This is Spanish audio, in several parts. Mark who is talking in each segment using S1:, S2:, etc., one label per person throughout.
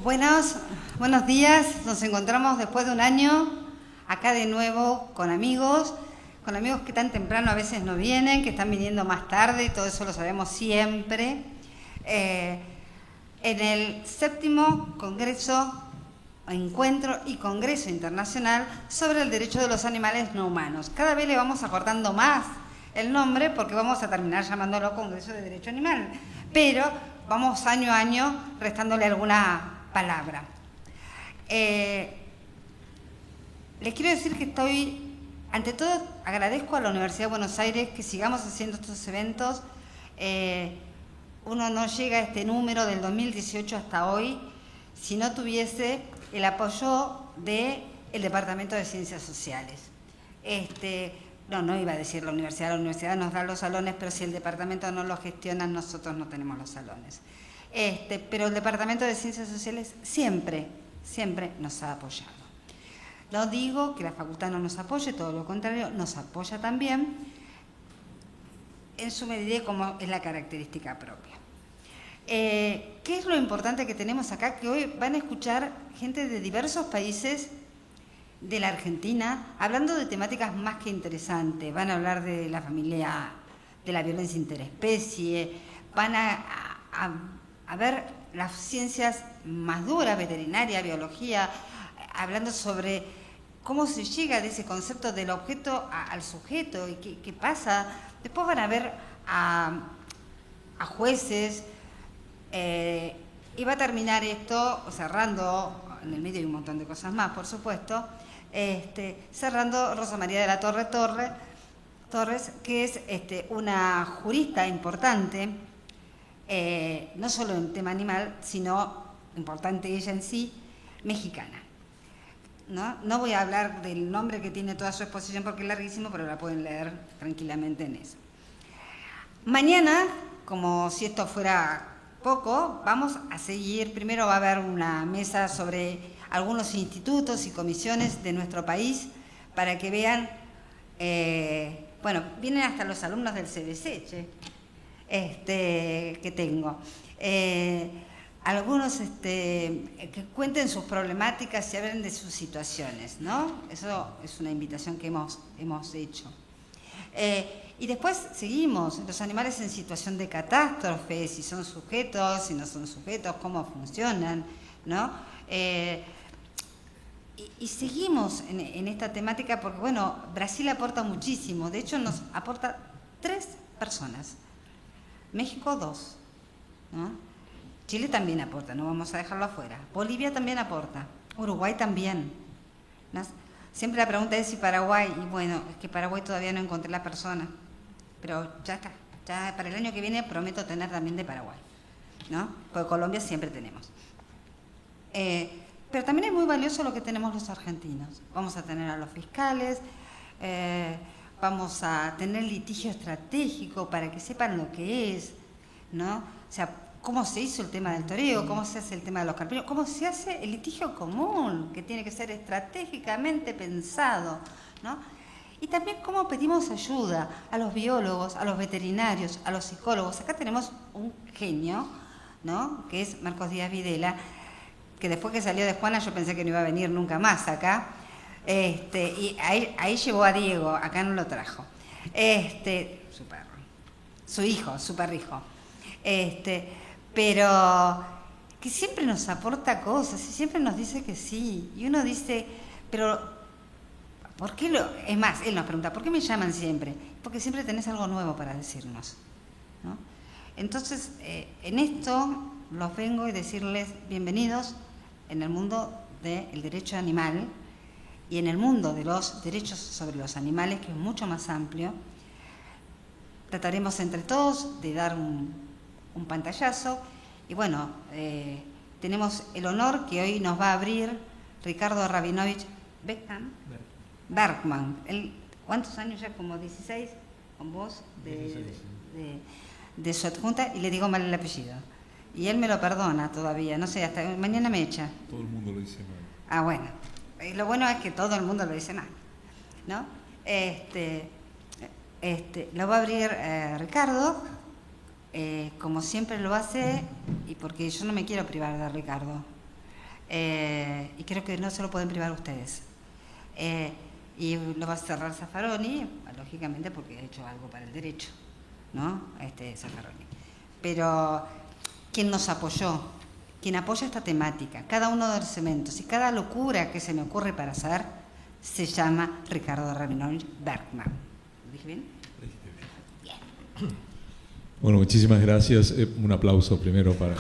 S1: Buenos días. Nos encontramos después de un año acá de nuevo con amigos que tan temprano a veces no vienen, que están viniendo más tarde, todo eso lo sabemos siempre. En el 7º Encuentro y Congreso Internacional sobre el Derecho de los Animales No Humanos. Cada vez le vamos acortando más el nombre porque vamos a terminar llamándolo Congreso de Derecho Animal, pero vamos año a año restándole alguna palabra. Les quiero decir que ante todo agradezco a la Universidad de Buenos Aires que sigamos haciendo estos eventos. Uno no llega a este número del 2018 hasta hoy si no tuviese el apoyo del Departamento de Ciencias Sociales. No iba a decir la universidad nos da los salones, pero si el departamento no lo gestiona, nosotros no tenemos los salones. Pero el Departamento de Ciencias Sociales siempre nos ha apoyado. No digo que la facultad no nos apoye, todo lo contrario, nos apoya también en su medida como es la característica propia. ¿Qué es lo importante que tenemos acá? Que hoy van a escuchar gente de diversos países de la Argentina hablando de temáticas más que interesantes. Van a hablar de la familia, de la violencia interespecie, van a ver las ciencias más duras, veterinaria, biología, hablando sobre cómo se llega de ese concepto del objeto al sujeto y qué pasa. Después van a ver a jueces y va a terminar esto cerrando, en el medio hay un montón de cosas más, por supuesto, cerrando Rosa María de la Torres, que es una jurista importante, no solo en tema animal, sino importante ella en sí, mexicana. No voy a hablar del nombre que tiene toda su exposición porque es larguísimo, pero la pueden leer tranquilamente en eso. Mañana, como si esto fuera poco, vamos a seguir. Primero va a haber una mesa sobre algunos institutos y comisiones de nuestro país para que vean, vienen hasta los alumnos del CBC, que tengo. Algunos que cuenten sus problemáticas y hablen de sus situaciones, ¿no? Eso es una invitación que hemos hecho. Y después seguimos, los animales en situación de catástrofe, si son sujetos, si no son sujetos, cómo funcionan, ¿no? Y seguimos en esta temática porque, Brasil aporta muchísimo, de hecho nos aporta 3 personas, México 2, ¿no? Chile también aporta, no vamos a dejarlo afuera, Bolivia también aporta, Uruguay también, ¿no? Siempre la pregunta es si Paraguay, y es que Paraguay todavía no encontré la persona, pero ya está, ya para el año que viene prometo tener también de Paraguay, ¿no? Porque Colombia siempre tenemos. Pero también es muy valioso lo que tenemos los argentinos. Vamos a tener a los fiscales, vamos a tener litigio estratégico para que sepan lo que es, ¿no? O sea, cómo se hizo el tema del toreo, cómo se hace el tema de los carpineros, cómo se hace el litigio común, que tiene que ser estratégicamente pensado, ¿no? Y también cómo pedimos ayuda a los biólogos, a los veterinarios, a los psicólogos. Acá tenemos un genio, ¿no? Que es Marcos Díaz Videla, que después que salió de Juana yo pensé que no iba a venir nunca más acá. Y ahí llevó a Diego, acá no lo trajo. Su perro, su perrijo. Pero que siempre nos aporta cosas y siempre nos dice que sí. Y uno dice, pero ¿por qué es más, él nos pregunta, ¿por qué me llaman siempre? Porque siempre tenés algo nuevo para decirnos, ¿no? Entonces, en esto los vengo y decirles bienvenidos en el mundo del derecho animal y en el mundo de los derechos sobre los animales, que es mucho más amplio. Trataremos entre todos de dar un pantallazo y tenemos el honor que hoy nos va a abrir Ricardo Rabinovich Bergman. ¿Cuántos años ya? Como 16 con vos de su adjunta, y le digo mal el apellido. Y él me lo perdona todavía, no sé, hasta mañana me echa.
S2: Todo el mundo lo dice mal.
S1: Ah, bueno. Lo bueno es que todo el mundo lo dice mal, ¿no? Lo va a abrir Ricardo, como siempre lo hace, y porque yo no me quiero privar de Ricardo. y creo que no se lo pueden privar ustedes. Y lo va a cerrar Zaffaroni, lógicamente porque ha hecho algo para el derecho, ¿no? Zaffaroni. Pero quien nos apoyó, quien apoya esta temática, cada uno de los eventos y cada locura que se me ocurre para hacer, se llama Ricardo Rabinovich Bergman. ¿Lo dije bien? Bien.
S2: Bueno, muchísimas gracias. Un aplauso primero para...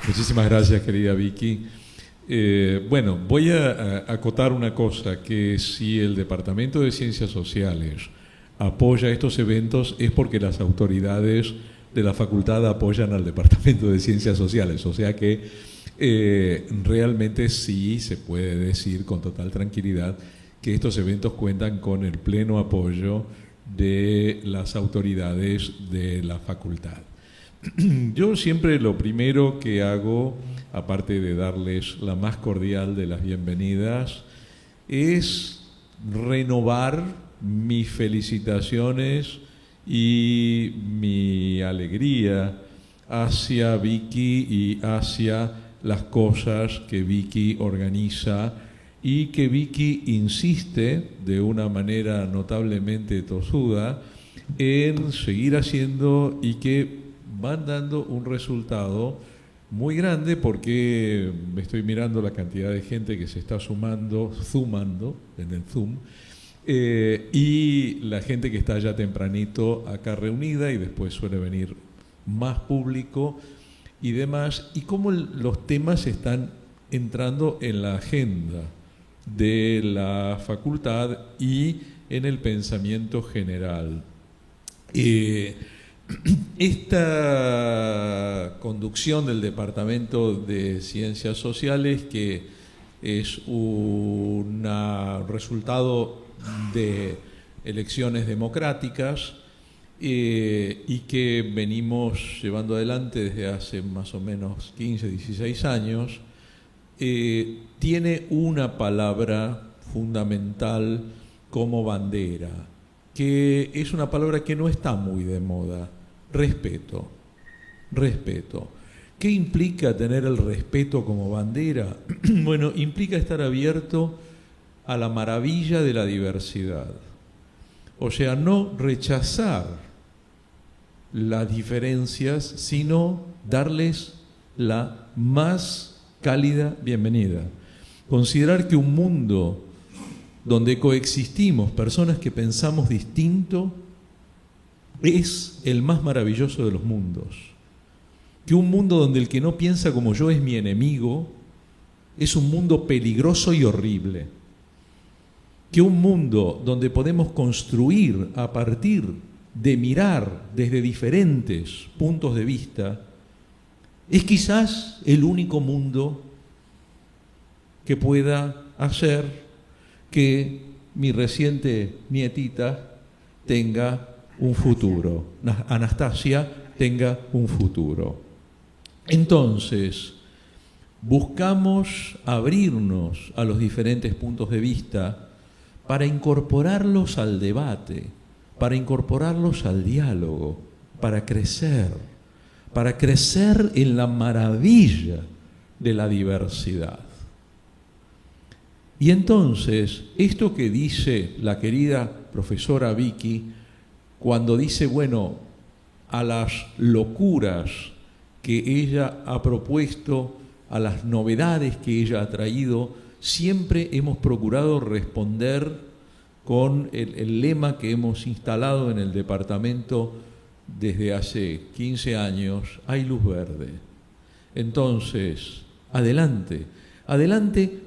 S2: Muchísimas gracias, querida Vicky. Bueno, voy a acotar una cosa, que si el Departamento de Ciencias Sociales apoya estos eventos es porque las autoridades de la facultad apoyan al Departamento de Ciencias Sociales, o sea que realmente sí se puede decir con total tranquilidad que estos eventos cuentan con el pleno apoyo de las autoridades de la facultad. Yo siempre lo primero que hago, aparte de darles la más cordial de las bienvenidas, es renovar mis felicitaciones y mi alegría hacia Vicky y hacia las cosas que Vicky organiza y que Vicky insiste de una manera notablemente tosuda en seguir haciendo y que van dando un resultado muy grande, porque me estoy mirando la cantidad de gente que se está zoomando en el Zoom, y la gente que está ya tempranito acá reunida, y después suele venir más público y demás, y cómo los temas están entrando en la agenda de la facultad y en el pensamiento general. Esta conducción del Departamento de Ciencias Sociales, que es un resultado de elecciones democráticas y que venimos llevando adelante desde hace más o menos 15, 16 años, tiene una palabra fundamental como bandera, que es una palabra que no está muy de moda: respeto. Respeto. ¿Qué implica tener el respeto como bandera? Bueno, implica estar abierto a la maravilla de la diversidad. O sea, no rechazar las diferencias, sino darles la más cálida bienvenida. Considerar que un mundo donde coexistimos personas que pensamos distinto es el más maravilloso de los mundos. Que un mundo donde el que no piensa como yo es mi enemigo es un mundo peligroso y horrible. Que un mundo donde podemos construir a partir de mirar desde diferentes puntos de vista es quizás el único mundo que pueda hacer que mi reciente nietita tenga un futuro, Anastasia tenga un futuro. Entonces, buscamos abrirnos a los diferentes puntos de vista para incorporarlos al debate, para incorporarlos al diálogo, para crecer en la maravilla de la diversidad. Y entonces, esto que dice la querida profesora Vicky, cuando dice, bueno, a las locuras que ella ha propuesto, a las novedades que ella ha traído, siempre hemos procurado responder con el lema que hemos instalado en el departamento desde hace 15 años: hay luz verde. Entonces, adelante, adelante,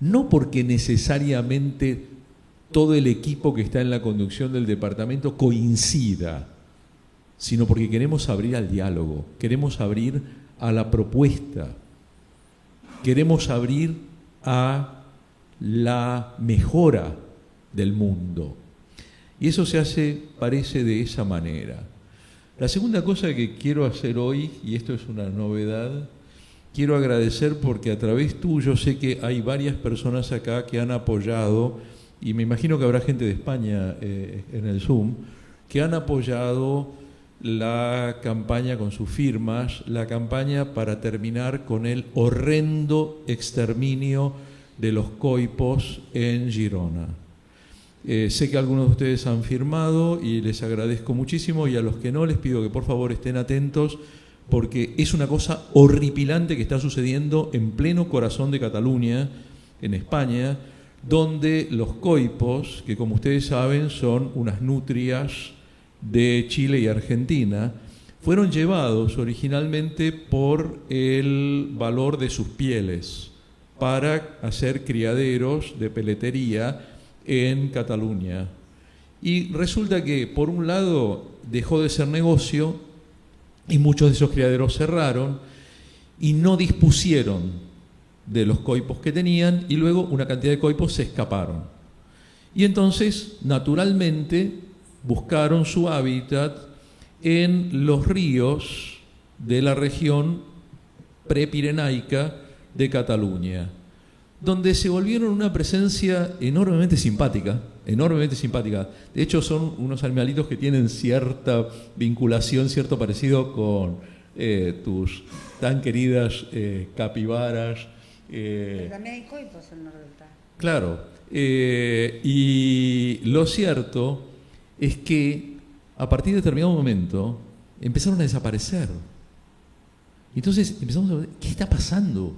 S2: no porque necesariamente todo el equipo que está en la conducción del departamento coincida, sino porque queremos abrir al diálogo, queremos abrir a la propuesta, queremos abrir a la mejora del mundo. Y eso se hace, parece, de esa manera. La segunda cosa que quiero hacer hoy, y esto es una novedad, quiero agradecer porque a través tuyo sé que hay varias personas acá que han apoyado, y me imagino que habrá gente de España en el Zoom, que han apoyado la campaña con sus firmas, la campaña para terminar con el horrendo exterminio de los coipos en Girona. Sé que algunos de ustedes han firmado y les agradezco muchísimo, y a los que no les pido que por favor estén atentos, porque es una cosa horripilante que está sucediendo en pleno corazón de Cataluña, en España, donde los coipos, que como ustedes saben son unas nutrias de Chile y Argentina, fueron llevados originalmente por el valor de sus pieles para hacer criaderos de peletería en Cataluña. Y resulta que, por un lado, dejó de ser negocio y muchos de esos criaderos cerraron y no dispusieron de los coipos que tenían, y luego una cantidad de coipos se escaparon. Y entonces, naturalmente, buscaron su hábitat en los ríos de la región prepirenaica de Cataluña, donde se volvieron una presencia enormemente simpática, enormemente simpática. De hecho, son unos animalitos que tienen cierta vinculación, cierto parecido con tus tan queridas capibaras.
S1: Pero también hay coipos en Nordelta.
S2: Claro, y lo cierto es que a partir de determinado momento empezaron a desaparecer. Entonces empezamos a ver, ¿qué está pasando?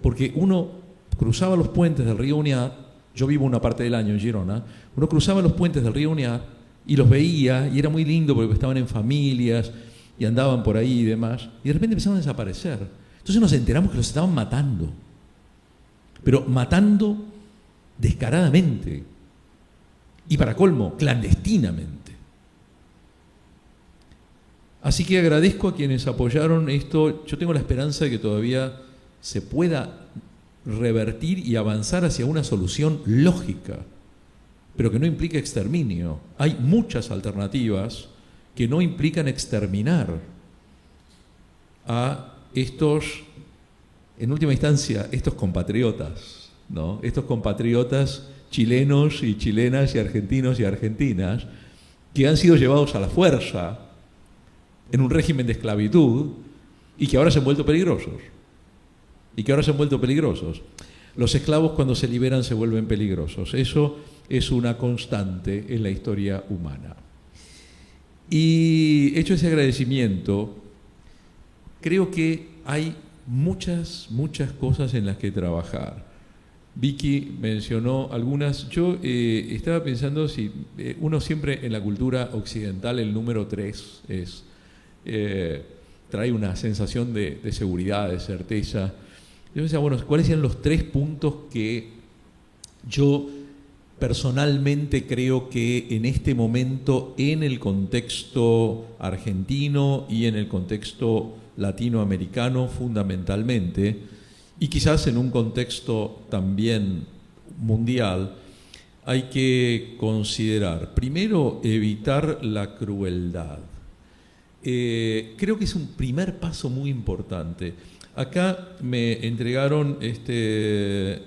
S2: Porque uno cruzaba los puentes del río Uniat, yo vivo una parte del año en Girona, uno cruzaba los puentes del río Uniat y los veía, y era muy lindo porque estaban en familias y andaban por ahí y demás, y de repente empezaron a desaparecer. Entonces nos enteramos que los estaban matando, pero matando descaradamente, y para colmo, clandestinamente. Así que agradezco a quienes apoyaron esto. Yo tengo la esperanza de que todavía se pueda revertir y avanzar hacia una solución lógica, pero que no implique exterminio. Hay muchas alternativas que no implican exterminar a estos, en última instancia, estos compatriotas, ¿no? Estos compatriotas chilenos y chilenas y argentinos y argentinas que han sido llevados a la fuerza en un régimen de esclavitud y que ahora se han vuelto peligrosos. Los esclavos, cuando se liberan, se vuelven peligrosos. Eso es una constante en la historia humana. Y hecho ese agradecimiento, creo que hay muchas cosas en las que trabajar. Vicky mencionó algunas. Yo estaba pensando si uno siempre en la cultura occidental, el número 3 trae una sensación de seguridad, de certeza. Yo pensaba, bueno, ¿cuáles eran los 3 puntos que yo personalmente creo que en este momento, en el contexto argentino y en el contexto latinoamericano fundamentalmente, y quizás en un contexto también mundial, hay que considerar? Primero, evitar la crueldad. Creo que es un primer paso muy importante. Acá me entregaron este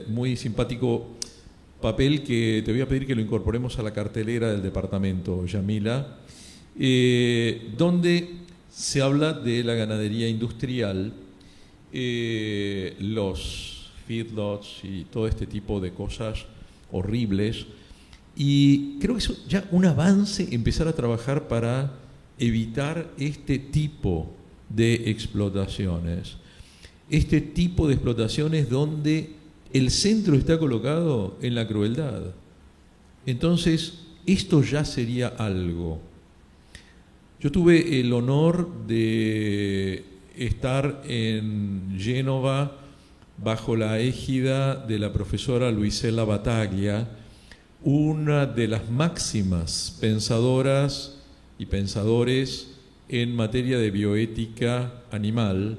S2: muy simpático papel que te voy a pedir que lo incorporemos a la cartelera del departamento, Yamila, donde se habla de la ganadería industrial, los feedlots y todo este tipo de cosas horribles, y creo que es ya un avance empezar a trabajar para evitar este tipo de explotaciones. Este tipo de explotaciones donde el centro está colocado en la crueldad. Entonces, esto ya sería algo. Yo tuve el honor de estar en Génova bajo la égida de la profesora Luisella Battaglia, una de las máximas pensadoras y pensadores en materia de bioética animal,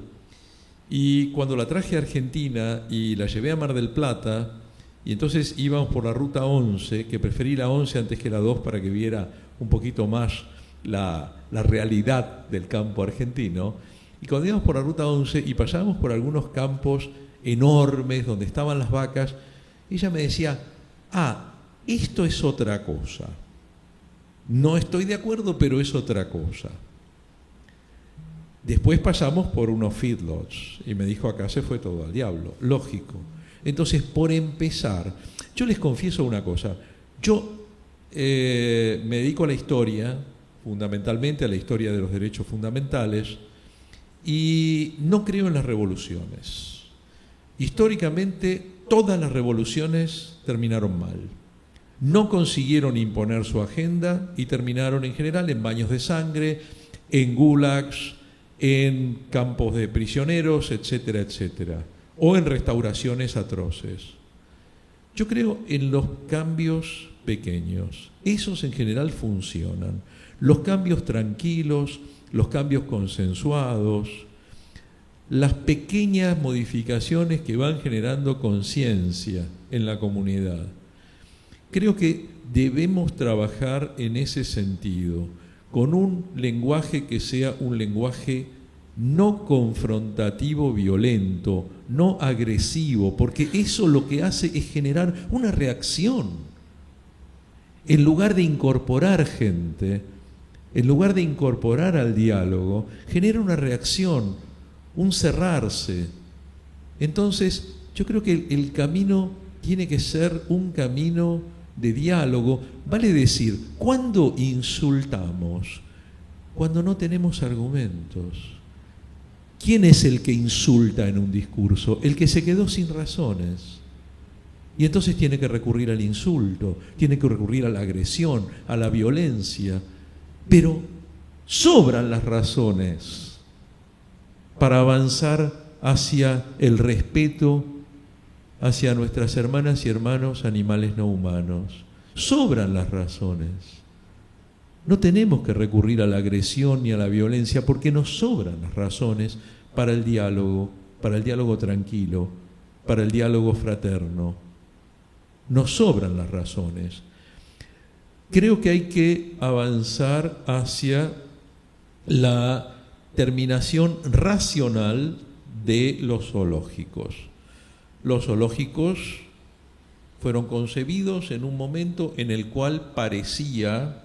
S2: y cuando la traje a Argentina y la llevé a Mar del Plata, y entonces íbamos por la ruta 11, que preferí la 11 antes que la 2 para que viera un poquito más la realidad del campo argentino, y cuando íbamos por la ruta 11 y pasábamos por algunos campos enormes donde estaban las vacas, ella me decía, esto es otra cosa. No estoy de acuerdo, pero es otra cosa. Después pasamos por unos feedlots y me dijo, acá se fue todo al diablo. Lógico. Entonces, por empezar, yo les confieso una cosa. Yo me dedico a la historia, fundamentalmente a la historia de los derechos fundamentales, y no creo en las revoluciones. Históricamente, todas las revoluciones terminaron mal. No consiguieron imponer su agenda y terminaron en general en baños de sangre, en gulags, en campos de prisioneros, etcétera, etcétera, o en restauraciones atroces. Yo creo en los cambios pequeños. Esos en general funcionan. Los cambios tranquilos, los cambios consensuados, las pequeñas modificaciones que van generando conciencia en la comunidad. Creo que debemos trabajar en ese sentido, con un lenguaje que sea un lenguaje no confrontativo, violento, no agresivo, porque eso lo que hace es generar una reacción. En lugar de incorporar gente, en lugar de incorporar al diálogo, genera una reacción, un cerrarse. Entonces, yo creo que el camino tiene que ser un camino de diálogo. Vale decir, ¿cuándo insultamos? Cuando no tenemos argumentos. ¿Quién es el que insulta en un discurso? El que se quedó sin razones. Y entonces tiene que recurrir al insulto, tiene que recurrir a la agresión, a la violencia. Pero sobran las razones para avanzar hacia el respeto hacia nuestras hermanas y hermanos animales no humanos. Sobran las razones. No tenemos que recurrir a la agresión ni a la violencia porque nos sobran las razones para el diálogo tranquilo, para el diálogo fraterno. Nos sobran las razones. Creo que hay que avanzar hacia la terminación racional de los zoológicos. Los zoológicos fueron concebidos en un momento en el cual parecía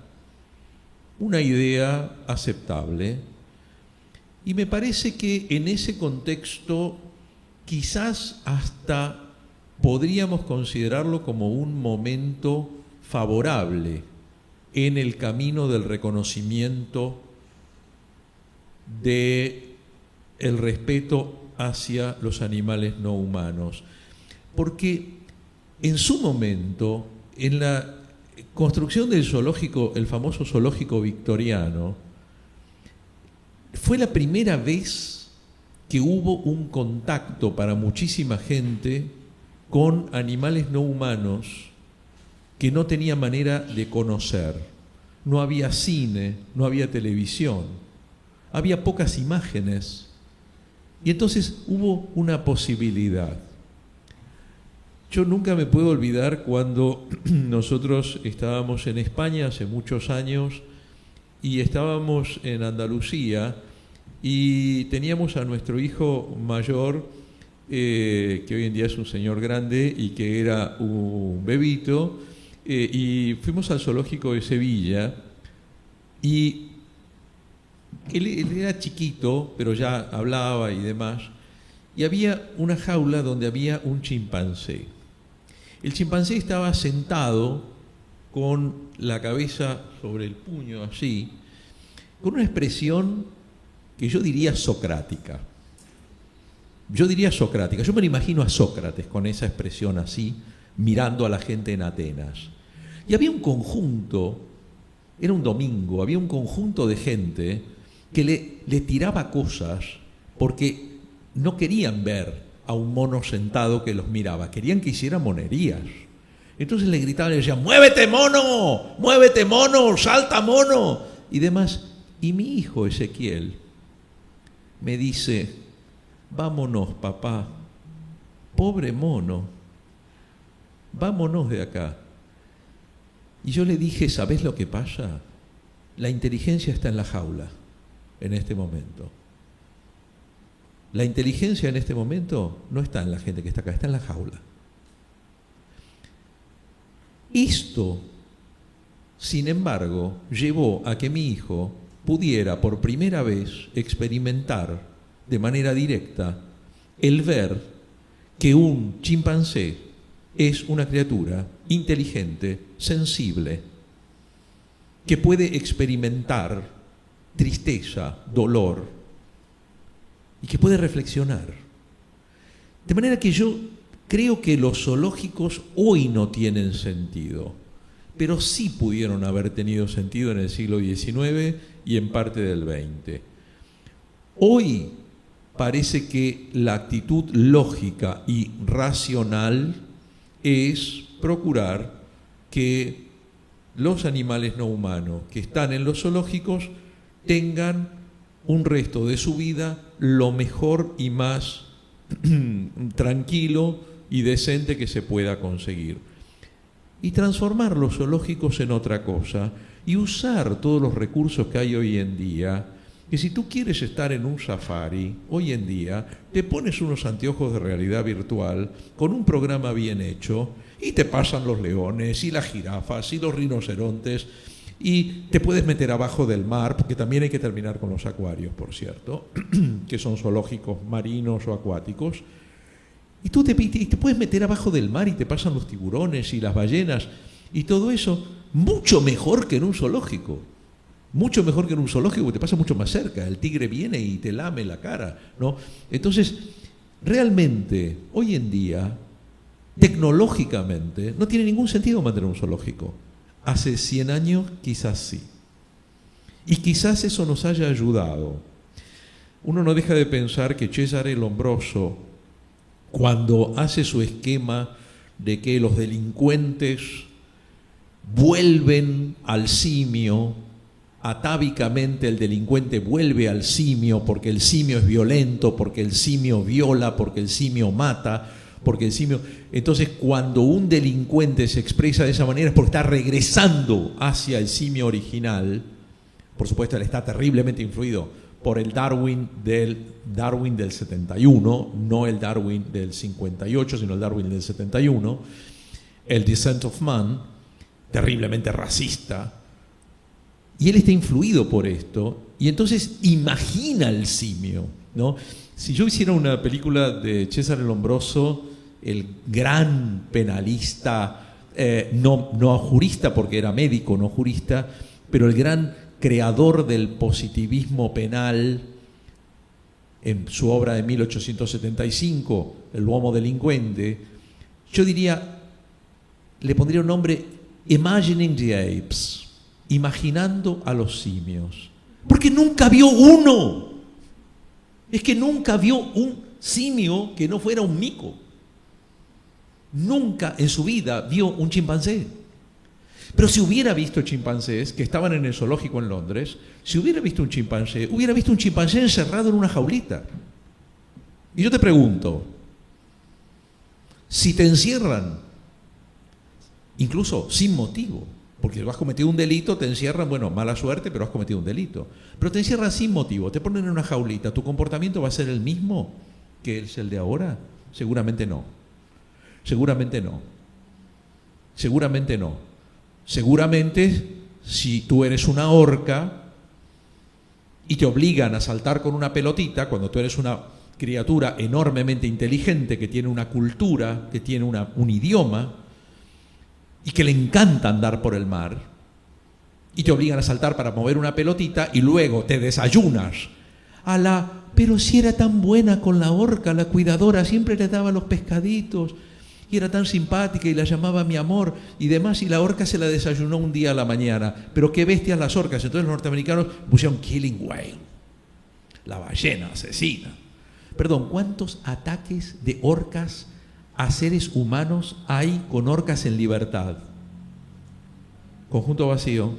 S2: una idea aceptable, y me parece que en ese contexto quizás hasta podríamos considerarlo como un momento favorable en el camino del reconocimiento del respeto hacia los animales no humanos. Porque en su momento, en la construcción del zoológico, el famoso zoológico victoriano, fue la primera vez que hubo un contacto para muchísima gente con animales no humanos que no tenía manera de conocer. No había cine, no había televisión, había pocas imágenes. Y entonces hubo una posibilidad. Yo nunca me puedo olvidar cuando nosotros estábamos en España hace muchos años y estábamos en Andalucía y teníamos a nuestro hijo mayor, que hoy en día es un señor grande y que era un bebito, y fuimos al zoológico de Sevilla y él era chiquito, pero ya hablaba y demás, y había una jaula donde había un chimpancé. El chimpancé estaba sentado con la cabeza sobre el puño así, con una expresión que yo diría socrática. Yo me lo imagino a Sócrates con esa expresión así, mirando a la gente en Atenas. Y había un conjunto, era un domingo, había un conjunto de gente que le tiraba cosas porque no querían ver a un mono sentado que los miraba, querían que hiciera monerías. Entonces le gritaban y le decían, ¡muévete mono, salta mono! Y demás. Y mi hijo Ezequiel me dice, vámonos papá, pobre mono, vámonos de acá. Y yo le dije, ¿sabés lo que pasa? La inteligencia está en la jaula en este momento. La inteligencia en este momento no está en la gente que está acá, está en la jaula. Esto sin embargo, llevó a que mi hijo pudiera por primera vez experimentar de manera directa el ver que un chimpancé es una criatura inteligente, sensible, que puede experimentar tristeza, dolor, y que puede reflexionar. De manera que yo creo que los zoológicos hoy no tienen sentido, pero sí pudieron haber tenido sentido en el siglo XIX y en parte del XX. Hoy parece que la actitud lógica y racional es procurar que los animales no humanos que están en los zoológicos tengan un resto de su vida lo mejor y más tranquilo y decente que se pueda conseguir. Y transformar los zoológicos en otra cosa y usar todos los recursos que hay hoy en día, que si tú quieres estar en un safari, hoy en día te pones unos anteojos de realidad virtual con un programa bien hecho y te pasan los leones y las jirafas y los rinocerontes y te puedes meter abajo del mar, porque también hay que terminar con los acuarios, por cierto, que son zoológicos marinos o acuáticos. Y tú te puedes meter abajo del mar y te pasan los tiburones y las ballenas y todo eso, mucho mejor que en un zoológico. Mucho mejor que en un zoológico, porque te pasa mucho más cerca. El tigre viene y te lame la cara, ¿no? Entonces, realmente, hoy en día, tecnológicamente, no tiene ningún sentido mantener un zoológico. Hace 100 años quizás sí. Y quizás eso nos haya ayudado. Uno no deja de pensar que Cesare Lombroso, cuando hace su esquema de que los delincuentes vuelven al simio, atávicamente el delincuente vuelve al simio porque el simio es violento, porque el simio viola, porque el simio mata, porque el simio... Entonces, cuando un delincuente se expresa de esa manera es porque está regresando hacia el simio original. Por supuesto, él está terriblemente influido por el Darwin del 71, no el Darwin del 58, sino el Darwin del 71, el Descent of Man, terriblemente racista, y él está influido por esto, y entonces imagina el simio, ¿no? Si yo hiciera una película de Cesare Lombroso, el gran penalista, no jurista porque era médico, no jurista, pero el gran creador del positivismo penal, en su obra de 1875, El Uomo Delincuente, yo diría, le pondría un nombre, Imagining the Apes, imaginando a los simios, porque nunca vio uno. Es que nunca vio un simio que no fuera un mico. Nunca en su vida vio un chimpancé. Pero si hubiera visto chimpancés que estaban en el zoológico en Londres, si hubiera visto un chimpancé encerrado en una jaulita. Y yo te pregunto, si te encierran, incluso sin motivo, porque has cometido un delito, te encierran, bueno, mala suerte, pero has cometido un delito. Pero te encierran sin motivo, te ponen en una jaulita, ¿tu comportamiento va a ser el mismo que es el de ahora? Seguramente no. Seguramente no. Seguramente no. Seguramente, si tú eres una orca y te obligan a saltar con una pelotita, cuando tú eres una criatura enormemente inteligente, que tiene una cultura, que tiene un idioma, y que le encanta andar por el mar, y te obligan a saltar para mover una pelotita, y luego te desayunas pero si era tan buena con la orca, la cuidadora, siempre le daba los pescaditos, y era tan simpática y la llamaba mi amor y demás, y la orca se la desayunó un día a la mañana. Pero qué bestias las orcas. Entonces los norteamericanos pusieron killing whale, la ballena asesina. Perdón, ¿cuántos ataques de orcas a seres humanos hay con orcas en libertad? Conjunto vacío.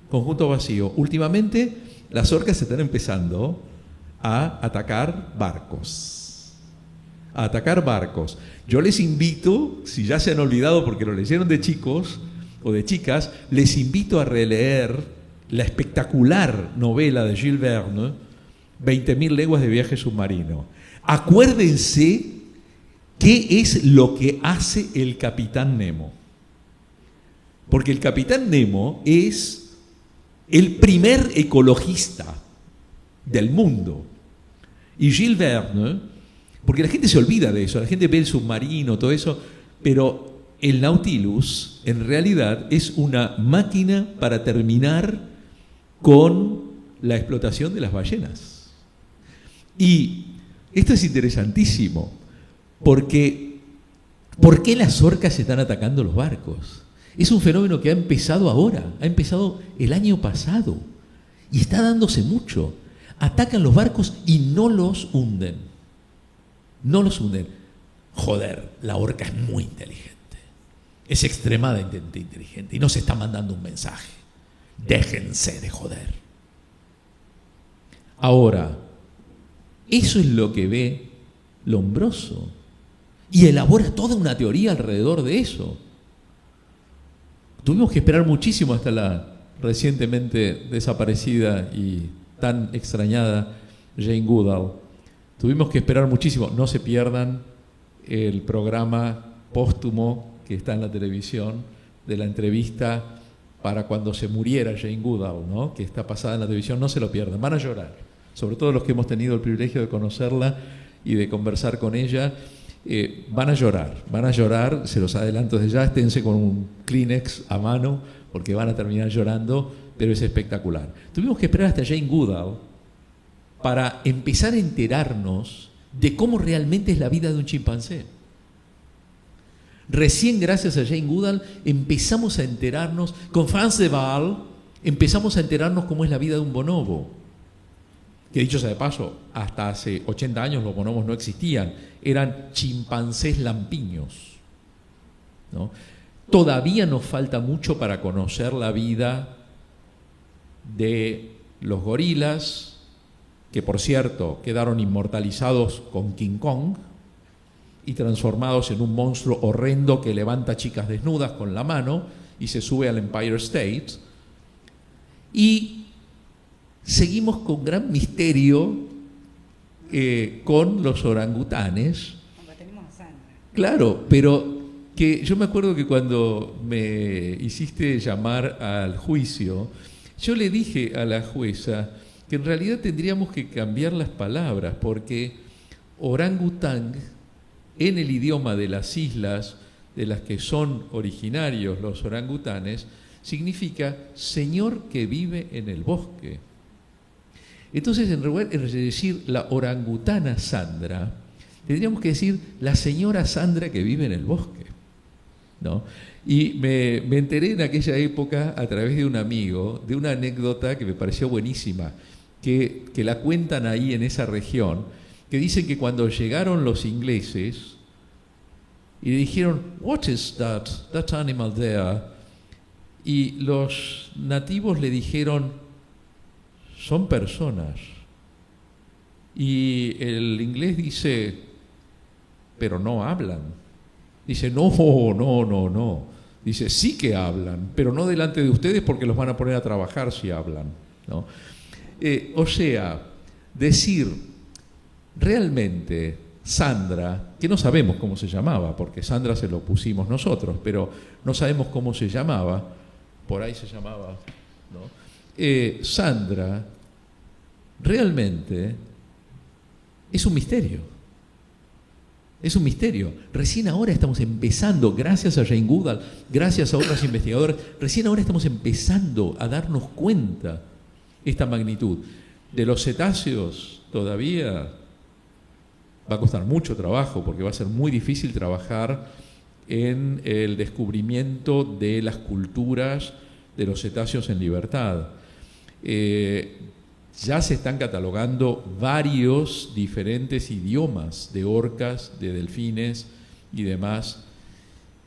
S2: Conjunto vacío. Últimamente las orcas están empezando a atacar barcos. A atacar barcos. Yo les invito, si ya se han olvidado porque lo leyeron de chicos o de chicas, les invito a releer la espectacular novela de Jules Verne, 20.000 leguas de viaje submarino. Acuérdense qué es lo que hace el Capitán Nemo. Porque el capitán Nemo es el primer ecologista del mundo. Y Jules Verne, porque la gente se olvida de eso, la gente ve el submarino, todo eso, pero el Nautilus en realidad es una máquina para terminar con la explotación de las ballenas. Y esto es interesantísimo, porque ¿por qué las orcas están atacando los barcos? Es un fenómeno que ha empezado ahora, ha empezado el año pasado y está dándose mucho. Atacan los barcos y no los hunden. No los hunden. Joder, la orca es muy inteligente. Es extremadamente inteligente y nos está mandando un mensaje. Déjense de joder. Ahora, eso es lo que ve Lombroso y elabora toda una teoría alrededor de eso. Tuvimos que esperar muchísimo hasta la recientemente desaparecida y tan extrañada Jane Goodall. Tuvimos que esperar muchísimo. No se pierdan el programa póstumo que está en la televisión de la entrevista para cuando se muriera Jane Goodall, ¿no? Que está pasada en la televisión. No se lo pierdan, van a llorar. Sobre todo los que hemos tenido el privilegio de conocerla y de conversar con ella. Van a llorar, se los adelanto desde ya, esténse con un Kleenex a mano porque van a terminar llorando, pero es espectacular. Tuvimos que esperar hasta Jane Goodall para empezar a enterarnos de cómo realmente es la vida de un chimpancé. Recién gracias a Jane Goodall empezamos a enterarnos, con Frans de Waal empezamos a enterarnos cómo es la vida de un bonobo. Que dicho sea de paso, hasta hace 80 años los bonobos no existían, eran chimpancés lampiños, ¿no? Todavía nos falta mucho para conocer la vida de los gorilas, que por cierto quedaron inmortalizados con King Kong y transformados en un monstruo horrendo que levanta chicas desnudas con la mano y se sube al Empire State. Y seguimos con gran misterio con los orangutanes.
S1: Tenemos a Sandra.
S2: Claro, pero que yo me acuerdo que cuando me hiciste llamar al juicio, yo le dije a la jueza que en realidad tendríamos que cambiar las palabras, porque orangután en el idioma de las islas de las que son originarios los orangutanes significa señor que vive en el bosque. Entonces, en lugar de decir la orangutana Sandra, tendríamos que decir la señora Sandra que vive en el bosque, ¿no? Y me enteré en aquella época, a través de un amigo, de una anécdota que me pareció buenísima, que la cuentan ahí en esa región, que dicen que cuando llegaron los ingleses y le dijeron, "What is that animal there?" Y los nativos le dijeron, "Son personas". Y el inglés dice, "Pero no hablan". Dice, no. Dice, sí que hablan, pero no delante de ustedes porque los van a poner a trabajar si hablan, ¿no? O sea, decir realmente Sandra, que no sabemos cómo se llamaba, porque Sandra se lo pusimos nosotros, pero no sabemos cómo se llamaba, por ahí se llamaba, ¿no? Sandra realmente es un misterio. Es un misterio. Recién ahora estamos empezando, gracias a Jane Goodall, gracias a otras investigadoras, recién ahora estamos empezando a darnos cuenta esta magnitud. De los cetáceos todavía va a costar mucho trabajo, porque va a ser muy difícil trabajar en el descubrimiento de las culturas de los cetáceos en libertad. Ya se están catalogando varios diferentes idiomas de orcas, de delfines y demás.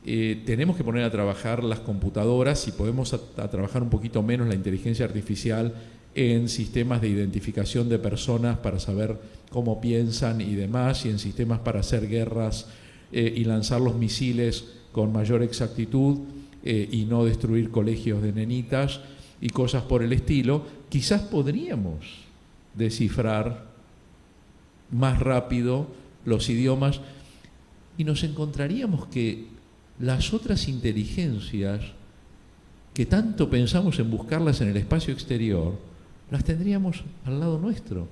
S2: Tenemos que poner a trabajar las computadoras y podemos a trabajar un poquito menos la inteligencia artificial en sistemas de identificación de personas para saber cómo piensan y demás, y en sistemas para hacer guerras y lanzar los misiles con mayor exactitud y no destruir colegios de nenitas y cosas por el estilo. Quizás podríamos descifrar más rápido los idiomas y nos encontraríamos que las otras inteligencias que tanto pensamos en buscarlas en el espacio exterior, las tendríamos al lado nuestro.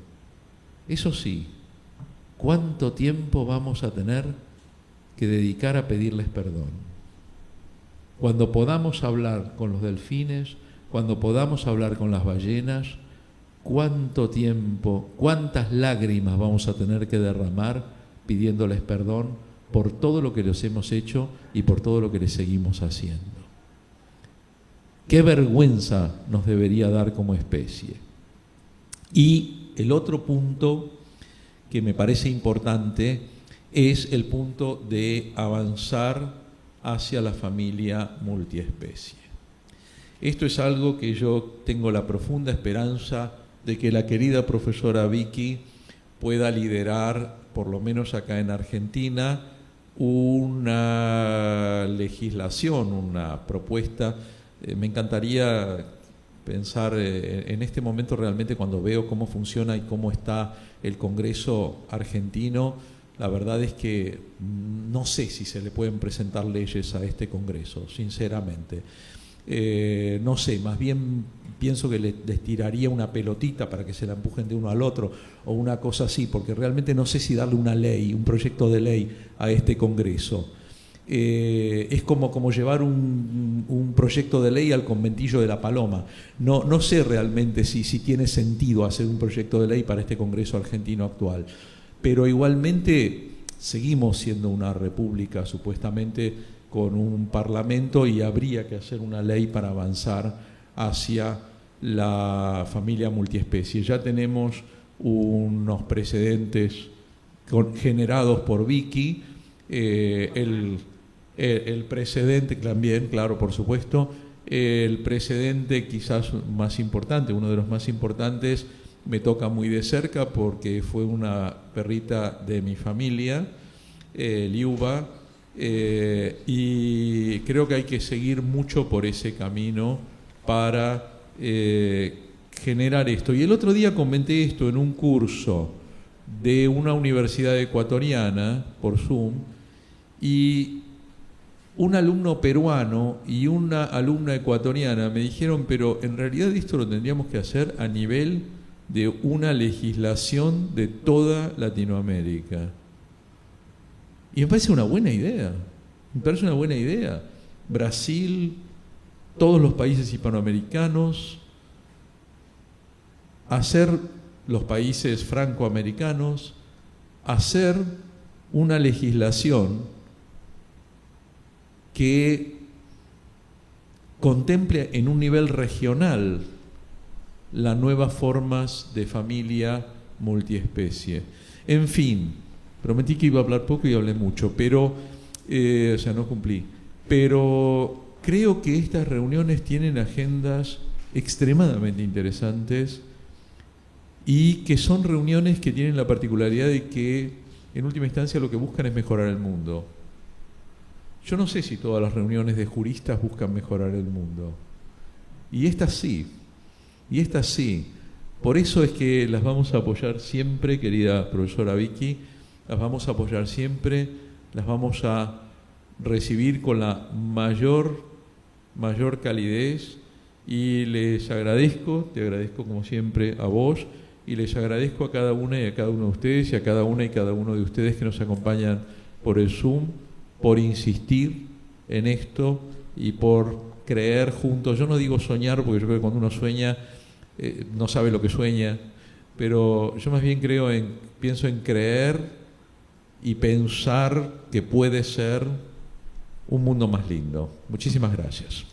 S2: Eso sí, ¿cuánto tiempo vamos a tener que dedicar a pedirles perdón? Cuando podamos hablar con los delfines, cuando podamos hablar con las ballenas, ¿cuánto tiempo, cuántas lágrimas vamos a tener que derramar pidiéndoles perdón por todo lo que les hemos hecho y por todo lo que les seguimos haciendo? Qué vergüenza nos debería dar como especie. Y el otro punto que me parece importante es el punto de avanzar hacia la familia multiespecie. Esto es algo que yo tengo la profunda esperanza de que la querida profesora Vicky pueda liderar, por lo menos acá en Argentina, una legislación, una propuesta. Me encantaría pensar en este momento realmente, cuando veo cómo funciona y cómo está el Congreso argentino, la verdad es que no sé si se le pueden presentar leyes a este Congreso, sinceramente. No sé, más bien pienso que les tiraría una pelotita para que se la empujen de uno al otro o una cosa así, porque realmente no sé si darle una ley, un proyecto de ley a este Congreso. Es como llevar un proyecto de ley al conventillo de la Paloma. No sé realmente si tiene sentido hacer un proyecto de ley para este Congreso argentino actual, pero igualmente seguimos siendo una república supuestamente con un parlamento, y habría que hacer una ley para avanzar hacia la familia multiespecie. Ya tenemos unos precedentes generados por Vicky, el precedente también, claro, por supuesto, el precedente quizás más importante, uno de los más importantes, me toca muy de cerca porque fue una perrita de mi familia, Liuba, y creo que hay que seguir mucho por ese camino para generar esto. Y el otro día comenté esto en un curso de una universidad ecuatoriana por Zoom, y un alumno peruano y una alumna ecuatoriana me dijeron, pero en realidad esto lo tendríamos que hacer a nivel de una legislación de toda Latinoamérica. Y me parece una buena idea, Brasil, todos los países hispanoamericanos, hacer los países francoamericanos, hacer una legislación que contemple en un nivel regional las nuevas formas de familia multiespecie. En fin, prometí que iba a hablar poco y hablé mucho, pero, no cumplí. Pero creo que estas reuniones tienen agendas extremadamente interesantes y que son reuniones que tienen la particularidad de que, en última instancia, lo que buscan es mejorar el mundo. Yo no sé si todas las reuniones de juristas buscan mejorar el mundo. Y estas sí. Por eso es que las vamos a apoyar siempre, querida profesora Vicky, las vamos a apoyar siempre, las vamos a recibir con la mayor calidez, y les agradezco, te agradezco como siempre a vos, y les agradezco a cada una y a cada uno de ustedes, y a cada una y cada uno de ustedes que nos acompañan por el Zoom, por insistir en esto y por creer juntos. Yo no digo soñar, porque yo creo que cuando uno sueña no sabe lo que sueña, pero yo más bien pienso en creer y pensar que puede ser un mundo más lindo. Muchísimas gracias.